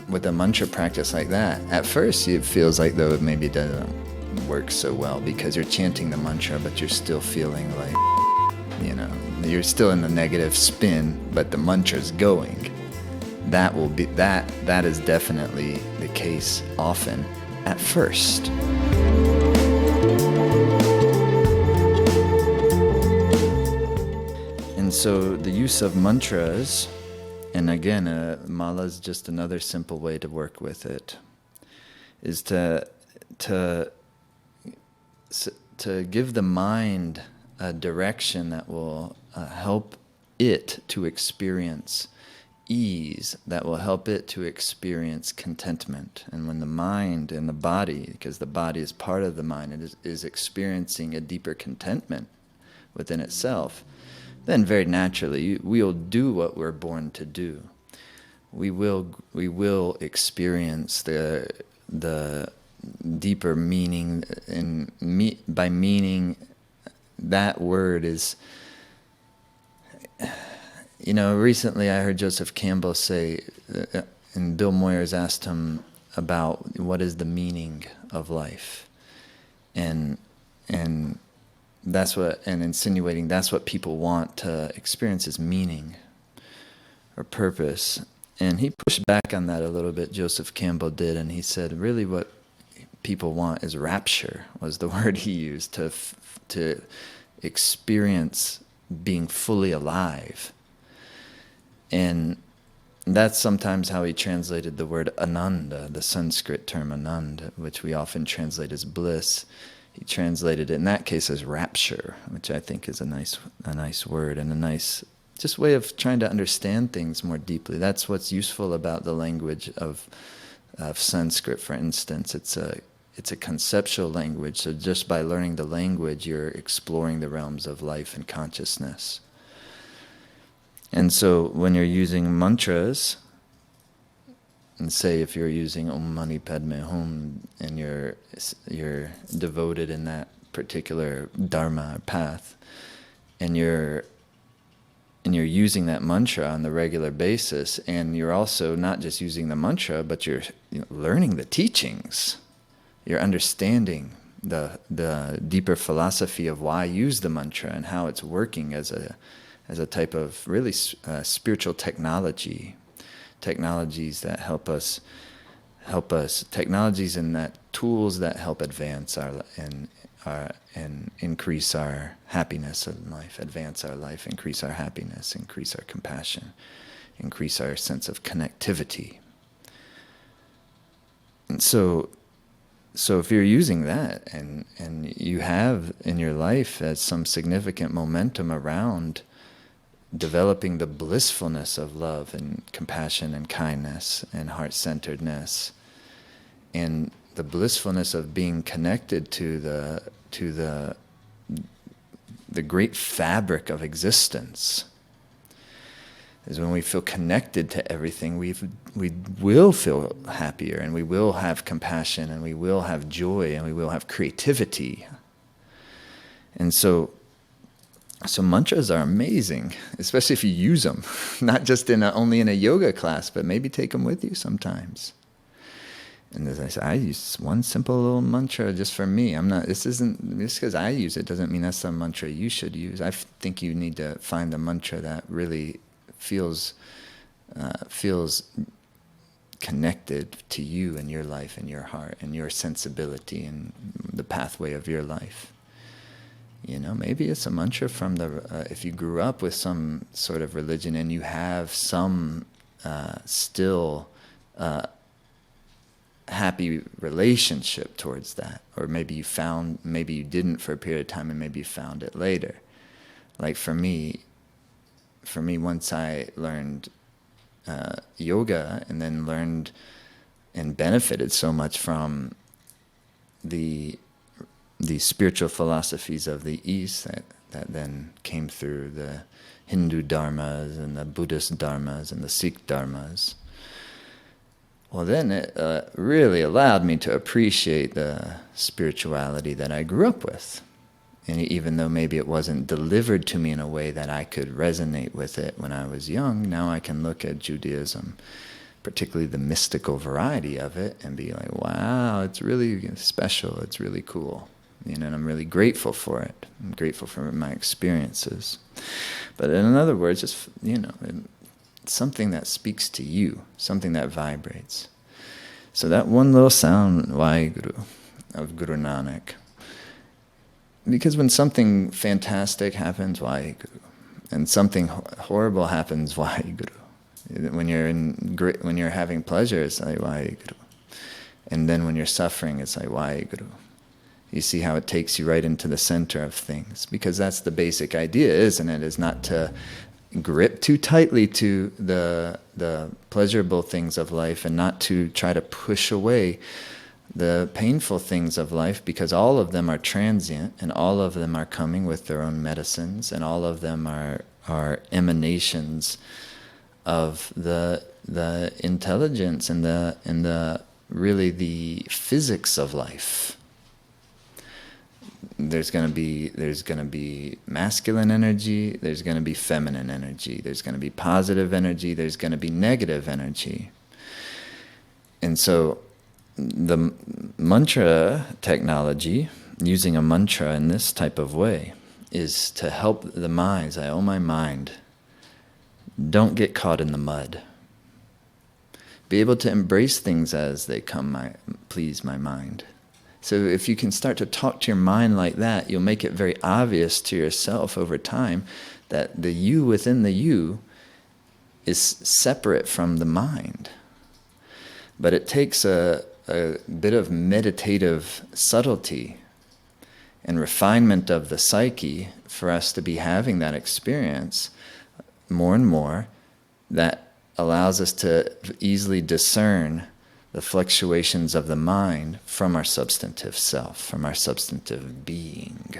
with a mantra practice like that, at first it feels like though it maybe doesn't work so well because you're chanting the mantra, but you're still feeling like, you're still in the negative spin, but the mantra's going. That is definitely the case often at first. And so the use of mantras, and again, mala is just another simple way to work with it, is to give the mind a direction that will help it to experience ease, that will help it to experience contentment. And when the mind and the body, because the body is part of the mind, it is experiencing a deeper contentment within itself, then very naturally we'll do what we're born to do. We will experience the deeper meaning, and by meaning, that word is, recently I heard Joseph Campbell say, and Bill Moyers asked him about what is the meaning of life, and insinuating that's what people want to experience as meaning or purpose. And he pushed back on that a little bit, Joseph Campbell did, and he said really what people want is rapture, was the word he used, to experience being fully alive. And that's sometimes how he translated the word ananda, the Sanskrit term ananda, which we often translate as bliss. He translated it in that case as rapture, which I think is a nice word and a nice just way of trying to understand things more deeply. That's what's useful about the language of Sanskrit, for instance. It's a conceptual language, so just by learning the language, you're exploring the realms of life and consciousness. And so when you're using mantras, and say if you're using Om Mani Padme Hum and you're devoted in that particular dharma or path, and you're using that mantra on the regular basis, and you're also not just using the mantra, but you're learning the teachings. You're understanding the deeper philosophy of why I use the mantra and how it's working as a type of really spiritual technologies that help us, technologies and that tools that help advance and increase our happiness in life, advance our life, increase our happiness, increase our compassion, increase our sense of connectivity. And so if you're using that and you have in your life as some significant momentum around developing the blissfulness of love and compassion and kindness and heart-centeredness, and the blissfulness of being connected to the great fabric of existence, is when we feel connected to everything, we will feel happier, and we will have compassion, and we will have joy, and we will have creativity. And so mantras are amazing, especially if you use them, not just only in a yoga class, but maybe take them with you sometimes. And as I said, I use one simple little mantra just for me. Just because I use it doesn't mean that's the mantra you should use. I think you need to find the mantra that really feels connected to you and your life and your heart and your sensibility and the pathway of your life. Maybe it's a mantra from if you grew up with some sort of religion and you have some still happy relationship towards that, or maybe you didn't for a period of time and maybe you found it later. Like for me, once I learned yoga and then learned and benefited so much from the spiritual philosophies of the East that then came through the Hindu dharmas and the Buddhist dharmas and the Sikh dharmas. Well, then it really allowed me to appreciate the spirituality that I grew up with. And even though maybe it wasn't delivered to me in a way that I could resonate with it when I was young, now I can look at Judaism particularly the mystical variety of it, and be like, wow, it's really special, it's really cool. And I'm really grateful for it. I'm grateful for my experiences. But in other words, just, something that speaks to you, something that vibrates. So that one little sound, Vaheguru, of Guru Nanak. Because when something fantastic happens, Vaheguru, and something horrible happens, Vaheguru. When you're having pleasure, it's like Vaheguru. And then when you're suffering, it's like Vaheguru. You see how it takes you right into the center of things. Because that's the basic idea, isn't it? Is not to grip too tightly to the pleasurable things of life, and not to try to push away the painful things of life, because all of them are transient, and all of them are coming with their own medicines, and all of them are emanations of the intelligence and the really the physics of life. There's going to be masculine energy, there's going to be feminine energy, there's going to be positive energy, there's going to be negative energy. And so the mantra technology, using a mantra in this type of way, is to help the mind. Oh, my mind, don't get caught in the mud. Be able to embrace things as they come, please my mind. So if you can start to talk to your mind like that, you'll make it very obvious to yourself over time that the you within the you is separate from the mind. But it takes a bit of meditative subtlety and refinement of the psyche for us to be having that experience more and more, that allows us to easily discern the fluctuations of the mind from our substantive self, from our substantive being.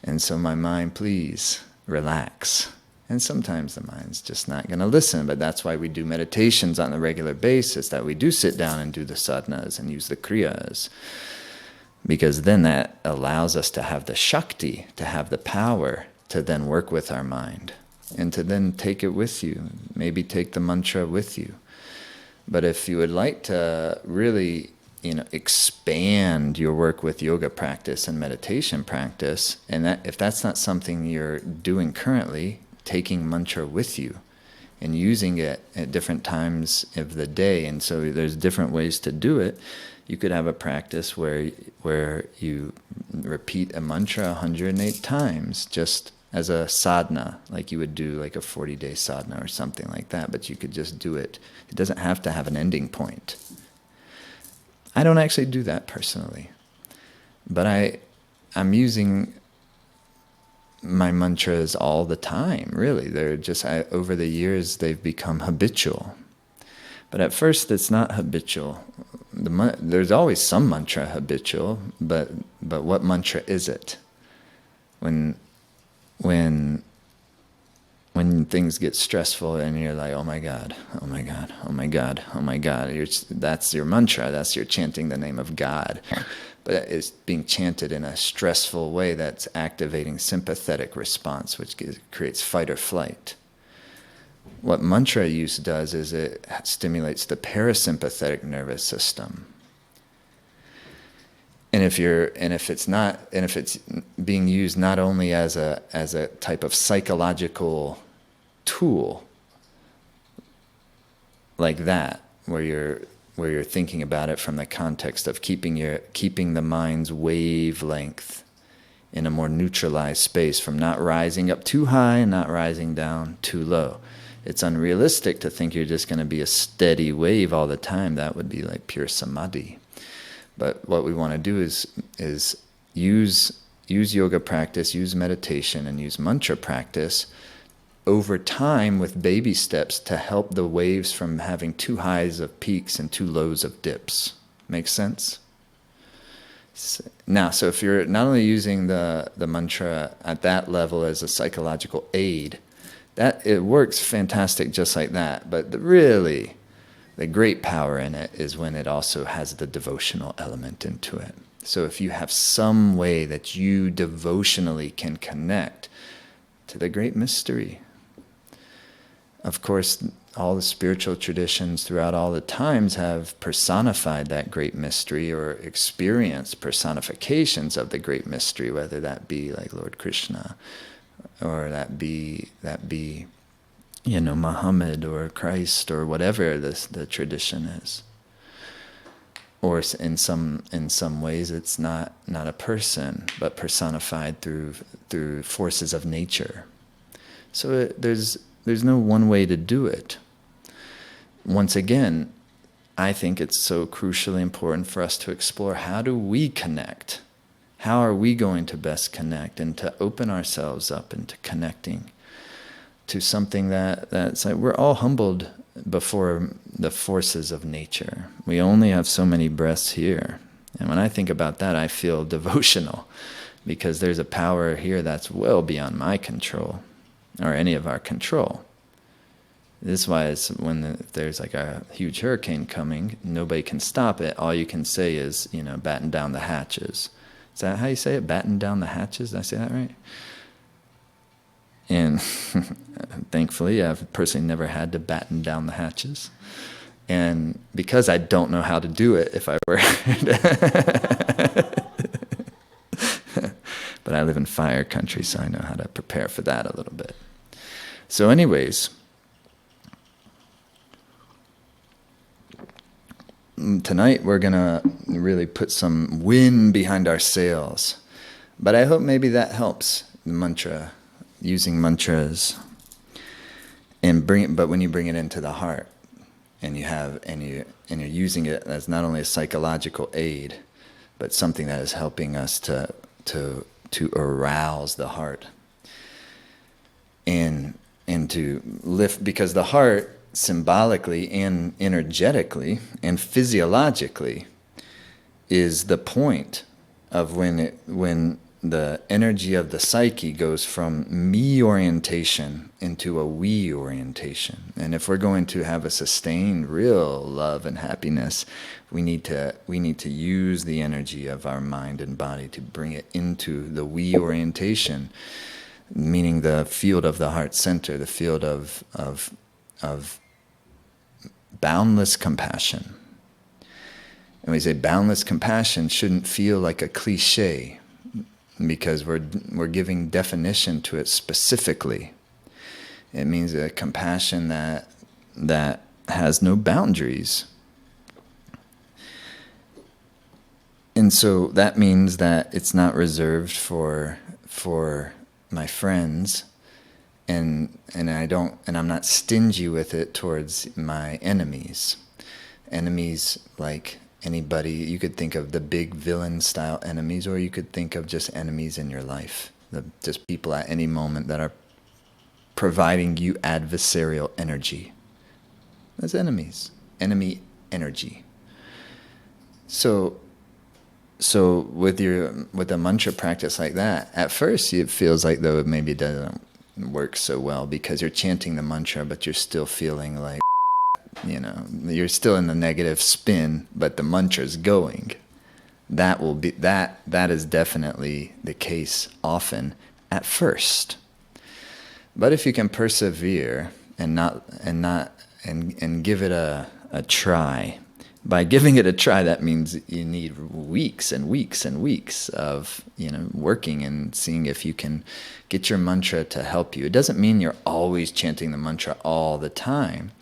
And so my mind, please relax. And sometimes the mind's just not going to listen, but that's why we do meditations on a regular basis, that we do sit down and do the sadhanas and use the kriyas. Because then that allows us to have the shakti, to have the power to then work with our mind, and to then take it with you, maybe take the mantra with you. But if you would like to really, expand your work with yoga practice and meditation practice, and if that's not something you're doing currently, taking mantra with you and using it at different times of the day, and so there's different ways to do it. You could have a practice where you repeat a mantra 108 times, just as a sadhana, like you would do like a 40-day sadhana or something like that, but you could just do it. It doesn't have to have an ending point. I don't actually do that personally, but I'm using my mantras all the time, really. They're just, over the years, they've become habitual. But at first, it's not habitual. There's always some mantra habitual, but what mantra is it? When things get stressful and you're like, oh my God, oh my God, oh my God, oh my God, that's your mantra, that's your chanting the name of God. But it's being chanted in a stressful way that's activating sympathetic response, which creates fight or flight. What mantra use does is it stimulates the parasympathetic nervous system. And if it's being used not only as a type of psychological tool like that, where you're thinking about it from the context of keeping the mind's wavelength in a more neutralized space, from not rising up too high and not rising down too low. It's unrealistic to think you're just going to be a steady wave all the time. That would be like pure samadhi. But what we want to do is use yoga practice, use meditation, and use mantra practice over time with baby steps to help the waves from having too highs of peaks and too lows of dips. Make sense? Now, so if you're not only using the mantra at that level as a psychological aid, that it works fantastic just like that. But the great power in it is when it also has the devotional element into it. So if you have some way that you devotionally can connect to the great mystery, of course, all the spiritual traditions throughout all the times have personified that great mystery or experienced personifications of the great mystery, whether that be like Lord Krishna or that be Muhammad or Christ or whatever the tradition is. Or in some ways it's not a person, but personified through forces of nature. So there's no one way to do it. Once again, I think it's so crucially important for us to explore, how do we connect? How are we going to best connect, and to open ourselves up into connecting to something that's like, we're all humbled before the forces of nature. We only have so many breaths here. And when I think about that, I feel devotional, because there's a power here that's well beyond my control or any of our control. This is why if there's like a huge hurricane coming, nobody can stop it. All you can say is, batten down the hatches. Is that how you say it? Batten down the hatches? Did I say that right? And thankfully, I've personally never had to batten down the hatches. And because I don't know how to do it, if I were... But I live in fire country, so I know how to prepare for that a little bit. So anyways, tonight we're going to really put some wind behind our sails. But I hope maybe that helps, the mantra, using mantras. But when you bring it into the heart, and you're using it as not only a psychological aid, but something that is helping us to arouse the heart and to lift, because the heart symbolically and energetically and physiologically is the point of when the energy of the psyche goes from me orientation into a we orientation. And if we're going to have a sustained real love and happiness, we need to use the energy of our mind and body to bring it into the we orientation, meaning the field of the heart center, the field of boundless compassion. And we say boundless compassion shouldn't feel like a cliche, because we're giving definition to it specifically. It means a compassion that has no boundaries. And so that means that it's not reserved for my friends, and I'm not stingy with it towards my enemies. Enemies like anybody, you could think of the big villain style enemies, or you could think of just enemies in your life, just people at any moment that are providing you adversarial energy. That's enemies, enemy energy. So with a mantra practice like that, at first it feels like though maybe it doesn't work so well, because you're chanting the mantra, but you're still feeling like, you're still in the negative spin, but the mantra's going. That is definitely the case often at first. But if you can persevere and give it a try. By giving it a try, that means you need weeks and weeks and weeks of working and seeing if you can get your mantra to help you. It doesn't mean you're always chanting the mantra all the time,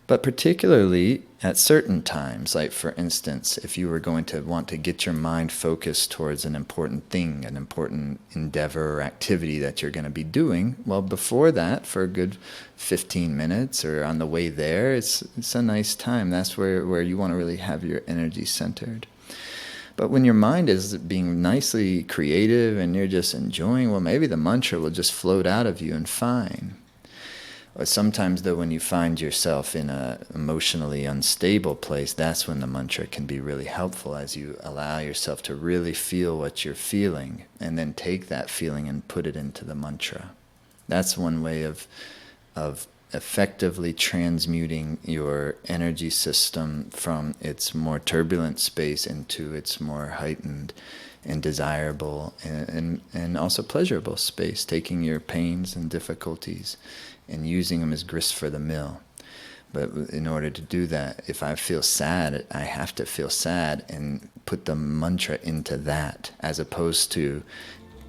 but particularly at certain times, like for instance, if you were going to want to get your mind focused towards an important thing, an important endeavor or activity that you're going to be doing, well, before that, for a good 15 minutes or on the way there, it's a nice time. That's where you want to really have your energy centered. But when your mind is being nicely creative and you're just enjoying, well, maybe the mantra will just float out of you and fine. Or sometimes, though, when you find yourself in an emotionally unstable place, that's when the mantra can be really helpful, as you allow yourself to really feel what you're feeling and then take that feeling and put it into the mantra. That's one way of effectively transmuting your energy system from its more turbulent space into its more heightened and desirable and also pleasurable space, taking your pains and difficulties and using them as grist for the mill. But in order to do that, if I feel sad, I have to feel sad and put the mantra into that, as opposed to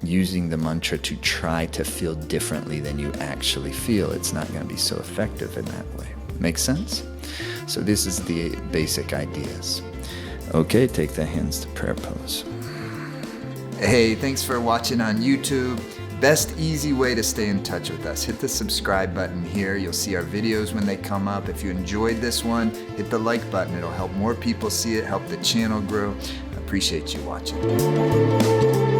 using the mantra to try to feel differently than you actually feel. It's not going to be so effective in that way. Make sense? So this is the basic ideas. Okay, take the hands to prayer pose. Hey, thanks for watching on YouTube. Best easy way to stay in touch with us. Hit the subscribe button here. You'll see our videos when they come up. If you enjoyed this one, hit the like button. It'll help more people see it, help the channel grow. I appreciate you watching.